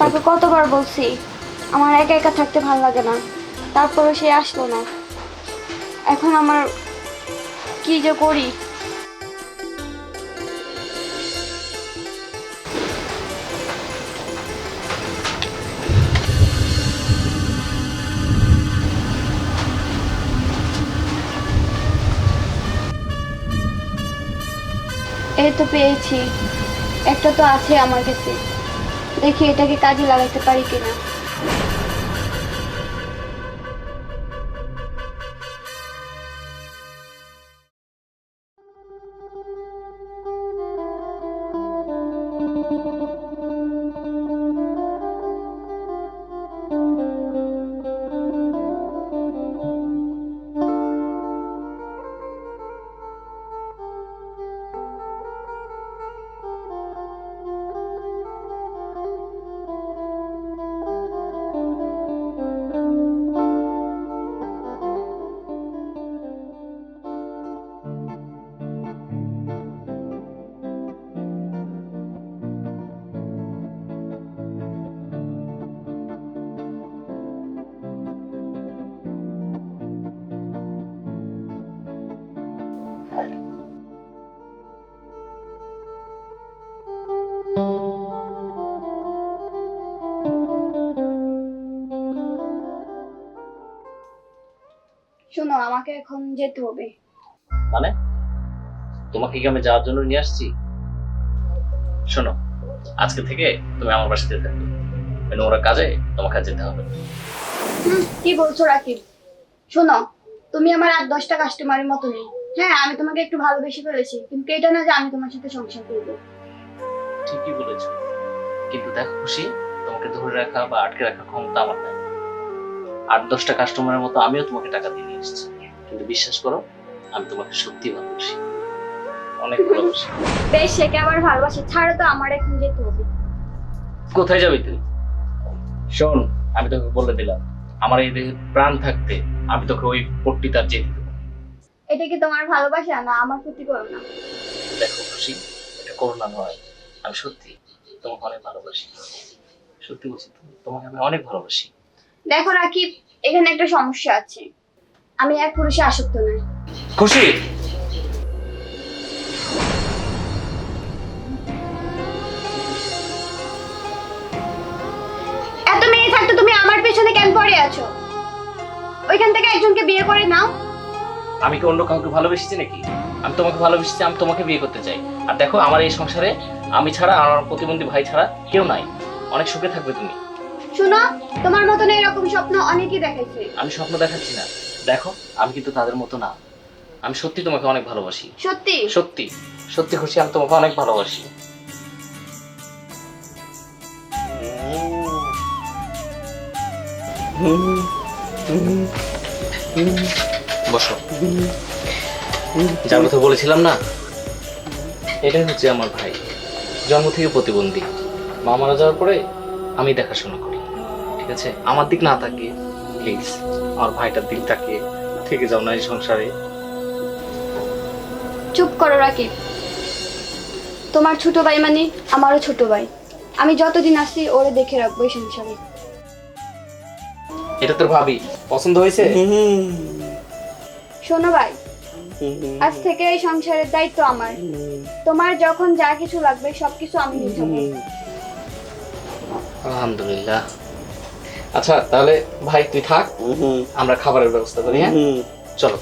তাকে কতবার বলছি আমার একা একা থাকতে ভালো লাগে না, তারপরে সে আসলো না। এখন আমার কি যে করি। এই তো পেয়েছি, একটা তো আছে আমার কাছে, দেখি এটাকে কাজে লাগাতে পারি কিনা। শোনো, আমাকে এখন যেতে হবে। মানে তোমাকে কি আমি যাওয়ার জন্য নিয়ে আসছি? শোনো, আজকে থেকে তুমি আমার বাসাতে থাকবে, মানে ওরা কাজে তোমাকে আর যেতে হবে না। কি বলছো রাকিব? শোনো, তুমি আমার আর 10টা কাস্টমারের মতো নেই। হ্যাঁ, আমি তোমাকে একটু ভালোবেসে ফেলেছি, কিন্তু এটা না যে আমি তোমার সাথে সংসার করবো। ঠিকই বলেছো, কিন্তু দেখো খুশি, তোমাকে ধরে রাখা বা আটকে রাখার ক্ষমতা আমার নাই। 8-10টা কাস্টমারের মতো আমিও তোমাকে টাকা দিয়ে নিয়ে এসেছি, কিন্তু বিশ্বাস করো, আমি তোমাকে সত্যি ভালোবাসি, অনেক ভালোবাসি। বেশ, সে কে আবার ভালোবাসে, ছাড়ো তো, আমার এখন যেতে হবে। কোথায় যাবি তুই? শোন, আমি তোকে বলে দিলাম, আমার এই দেহে প্রাণ থাকতে আমি তোকে ওই পট্টি তার যেতে দেবো। এটা কি তোমার ভালোবাসা না আমার ক্ষতি করো না? দেখো খুশি, এটা করোনা নয়, আমি সত্যি তোমাকে অনেক ভালোবাসি। সত্যি বলছি, তোমাকে আমি অনেক ভালোবাসি। দেখো রাকিব, এখানে একটা সমস্যা আছে, আমি এক পুরুষে আসক্ত নই। খুশি, এত মেয়ে থাকতে তুমি আমার পেছনে কেন পড়ে আছো? ওইখান থেকে একজনকে বিয়ে করে নাও। আমি কি অন্য কাউকে ভালোবেসেছি নাকি? আমি তোমাকে ভালোবেসেছি, আমি তোমাকে বিয়ে করতে চাই। আর দেখো, আমার এই সংসারে আমি ছাড়া, আমার প্রতিবন্ধী ভাই ছাড়া কেউ নাই। অনেক সুখে থাকবে তুমি। শুনো, তোমার মতন এরকম স্বপ্ন অনেকেই দেখেছে। আমি স্বপ্ন দেখাচ্ছি না, দেখো আমি কিন্তু তাদের মতো না। আমি সত্যি তোমাকে অনেক ভালোবাসি। সত্যি? সত্যি সত্যি খুশি, আমি তোমাকে অনেক ভালোবাসি। বসো। যার কথা বলেছিলাম না, এটাই হচ্ছে আমার ভাই, জন্ম থেকে প্রতিবন্ধী। মা মারা যাওয়ার পরে আমি দেখাশোনা করি, ঠিক আছে? আমার দিক না তাকিয়ে প্লিজ আমার ভাইটার দিক তাকিয়ে থেকে যাও না এই সংসারে। চুপ করো রাকিব, তোমার ছোট ভাই মানে আমারও ছোট ভাই। আমি যতদিন আসি ওরে দেখে রাখবো এই সংসারে। এটা তোর ভাবি পছন্দ হয়েছে? শোনো ভাই, আজ থেকে এই সংসারের দায়িত্ব আমার। তোমার যখন যা কিছু লাগবে সবকিছু আমি নিতে হবে। আলহামদুলিল্লাহ। আচ্ছা তাহলে ভাই তুই থাক, আমরা খাবারের ব্যবস্থা করি। হ্যাঁ চলো।